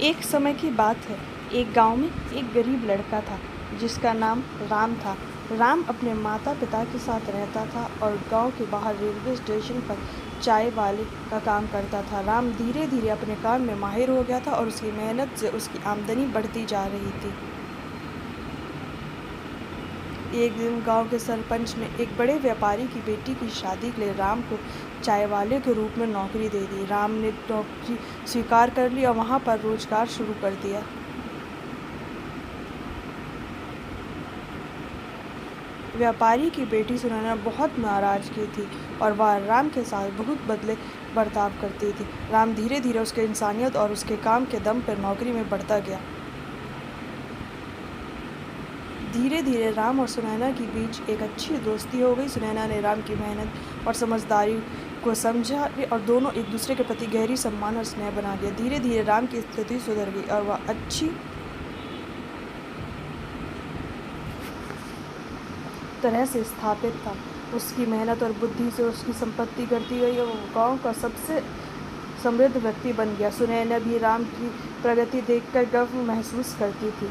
एक समय की बात है। एक गांव में एक गरीब लड़का था जिसका नाम राम था। राम अपने माता पिता के साथ रहता था और गांव के बाहर रेलवे स्टेशन पर चाय वाले का काम करता था। राम धीरे धीरे अपने काम में माहिर हो गया था और उसकी मेहनत से उसकी आमदनी बढ़ती जा रही थी। एक दिन गांव के सरपंच ने एक बड़े व्यापारी की बेटी की शादी के लिए राम को चाय वाले के रूप में नौकरी दे दी। राम ने नौकरी स्वीकार कर ली और वहां पर रोजगार शुरू कर दिया। व्यापारी की बेटी सुनैना बहुत नाराजगी थी और वह राम के साथ बहुत बदले बर्ताव करती थी। राम धीरे धीरे उसके इंसानियत और उसके काम के दम पर नौकरी में बढ़ता गया। धीरे धीरे राम और सुनैना के बीच एक अच्छी दोस्ती हो गई। सुनैना ने राम की मेहनत और समझदारी को समझा और दोनों एक दूसरे के प्रति गहरी सम्मान और स्नेह बना लिया। धीरे धीरे राम की स्थिति सुधर गई और वह अच्छी तरह से स्थापित था। उसकी मेहनत और बुद्धि से उसकी संपत्ति बढ़ती गई और वो गांव का सबसे समृद्ध व्यक्ति बन गया। सुनैना भी राम की प्रगति देखकर गर्व महसूस करती थी।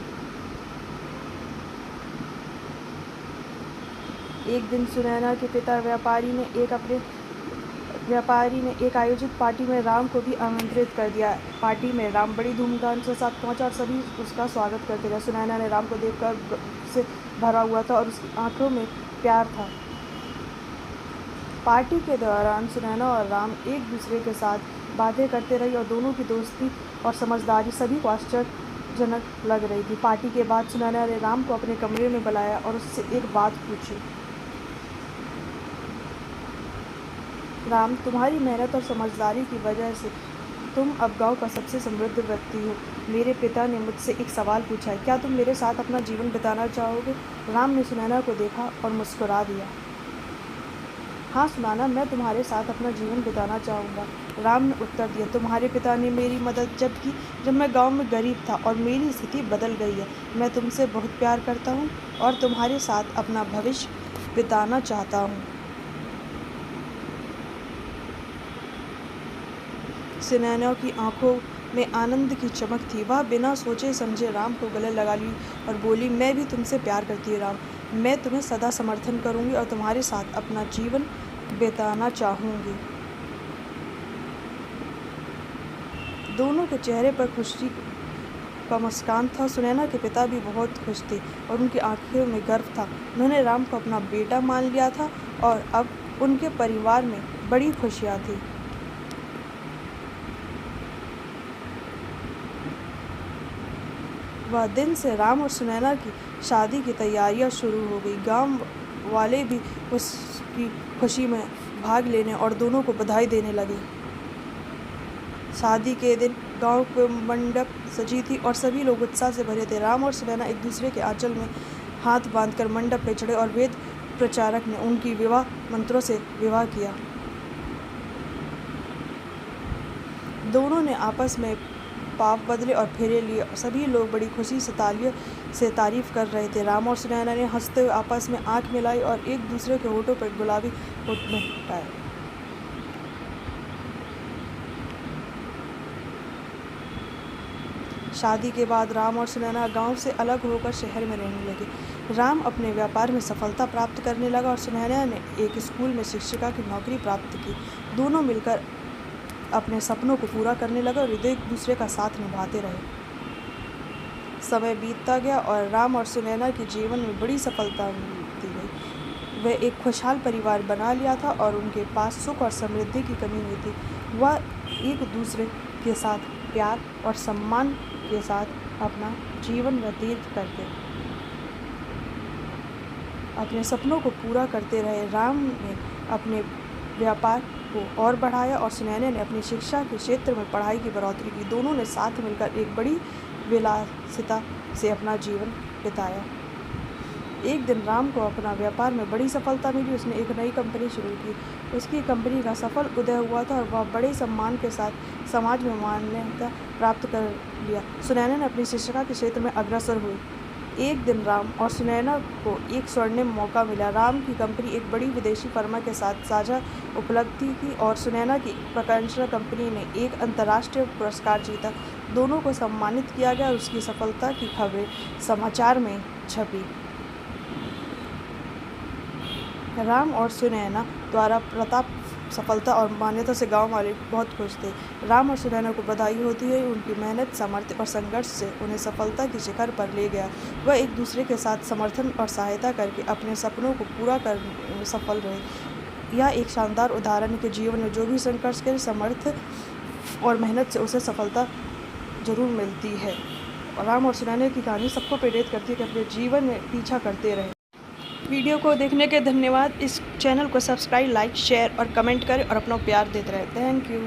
एक दिन सुनैना के पिता व्यापारी ने एक आयोजित पार्टी में राम को भी आमंत्रित कर दिया। पार्टी में राम बड़ी धूमधाम के साथ पहुंचा और सभी उसका स्वागत करते रहे। सुनैना ने राम को देखकर से भरा हुआ था और उसकी आंखों में प्यार था। पार्टी के दौरान सुनैना और राम एक दूसरे के साथ बातें करते रहे और दोनों की दोस्ती और समझदारी सभी को आश्चर्यजनक लग रही थी। पार्टी के बाद सुनैना ने राम को अपने कमरे में बुलाया और उससे एक बात पूछी। राम, तुम्हारी मेहनत और समझदारी की वजह से तुम अब गांव का सबसे समृद्ध व्यक्ति हो। मेरे पिता ने मुझसे एक सवाल पूछा है, क्या तुम मेरे साथ अपना जीवन बिताना चाहोगे? राम ने सुनैना को देखा और मुस्कुरा दिया। हाँ सुनैना, मैं तुम्हारे साथ अपना जीवन बिताना चाहूँगा। राम ने उत्तर दिया। तुम्हारे पिता ने मेरी मदद जब मैं गांव में गरीब था और मेरी स्थिति बदल गई है। मैं तुमसे बहुत प्यार करता हूँ और तुम्हारे साथ अपना भविष्य बिताना चाहता हूँ। सुनैना की आंखों में आनंद की चमक थी। वह बिना सोचे समझे राम को गले लगा ली और बोली, मैं भी तुमसे प्यार करती हूँ राम। मैं तुम्हें सदा समर्थन करूँगी और तुम्हारे साथ अपना जीवन बिताना चाहूँगी। दोनों के चेहरे पर खुशी का मुस्कान था। सुनैना के पिता भी बहुत खुश थे और उनकी आंखों में गर्व था। उन्होंने राम को अपना बेटा मान लिया था और अब उनके परिवार में बड़ी खुशियाँ थी। वह दिन से राम और सुनैना की शादी की तैयारियां शुरू हो गई। गांव वाले भी उसकी खुशी में भाग लेने और दोनों को बधाई देने लगे। शादी के दिन गांव के मंडप सजी थी और सभी लोग उत्साह से भरे थे। राम और सुनैना एक दूसरे के आंचल में हाथ बांधकर मंडप पे चढ़े और वेद प्रचारक ने उनकी विवाह मंत्रों से विवाह किया। दोनों ने आपस में पाव बदले और फेरे लिए। सभी लोग बड़ी खुशी से तालियों से तारीफ कर रहे थे। राम और सुनैना ने हंसते हुए आपस में आंख मिलाई और एक दूसरे के होठों पर गुलाबी होठ महकाए। शादी के बाद राम और सुनैना गांव से अलग होकर शहर में रहने लगे। राम अपने व्यापार में सफलता प्राप्त करने लगा और सुनैना ने एक स्कूल में शिक्षिका की नौकरी प्राप्त की। दोनों मिलकर अपने सपनों को पूरा करने लगे और एक दूसरे का साथ निभाते रहे। समय बीतता गया और राम और सुनैना के जीवन में बड़ी सफलता मिलती गई। वे एक खुशहाल परिवार बना लिया था और उनके पास सुख और समृद्धि की कमी नहीं थी। वह एक दूसरे के साथ प्यार और सम्मान के साथ अपना जीवन व्यतीत करते, अपने सपनों को पूरा करते रहे। राम ने अपने व्यापार को और बढ़ाया और सुनैना ने अपनी शिक्षा के क्षेत्र में पढ़ाई की बढ़ोतरी की। दोनों ने साथ मिलकर एक बड़ी विलासिता से अपना जीवन बिताया। एक दिन राम को अपना व्यापार में बड़ी सफलता मिली। उसने एक नई कंपनी शुरू की। उसकी कंपनी का सफल उदय हुआ था और वह बड़े सम्मान के साथ समाज में मान्यता प्राप्त कर लिया। सुनैना ने अपनी शिक्षा के क्षेत्र में अग्रसर हुई। एक दिन राम और सुनैना को एक स्वर्णिम मौका मिला। राम की कंपनी एक बड़ी विदेशी फर्म के साथ साझा उपलब्धि की और सुनैना की प्रकाशन कंपनी ने एक अंतर्राष्ट्रीय पुरस्कार जीता। दोनों को सम्मानित किया गया और उसकी सफलता की खबरें समाचार में छपी। राम और सुनैना द्वारा प्राप्त सफलता और मान्यता से गांव वाले बहुत खुश थे। राम और सुनैना को बधाई होती है, उनकी मेहनत, सामर्थ्य और संघर्ष से उन्हें सफलता की शिखर पर ले गया। वह एक दूसरे के साथ समर्थन और सहायता करके अपने सपनों को पूरा करने में सफल रहे। यह एक शानदार उदाहरण है कि जीवन में जो भी संघर्ष करे, सामर्थ्य और मेहनत से उसे सफलता जरूर मिलती है। राम और सुनैना की कहानी सबको प्रेरित करती है कि अपने जीवन में पीछा करते रहें। वीडियो को देखने के धन्यवाद। इस चैनल को सब्सक्राइब, लाइक, शेयर और कमेंट करें और अपना प्यार देते रहें। Thank you.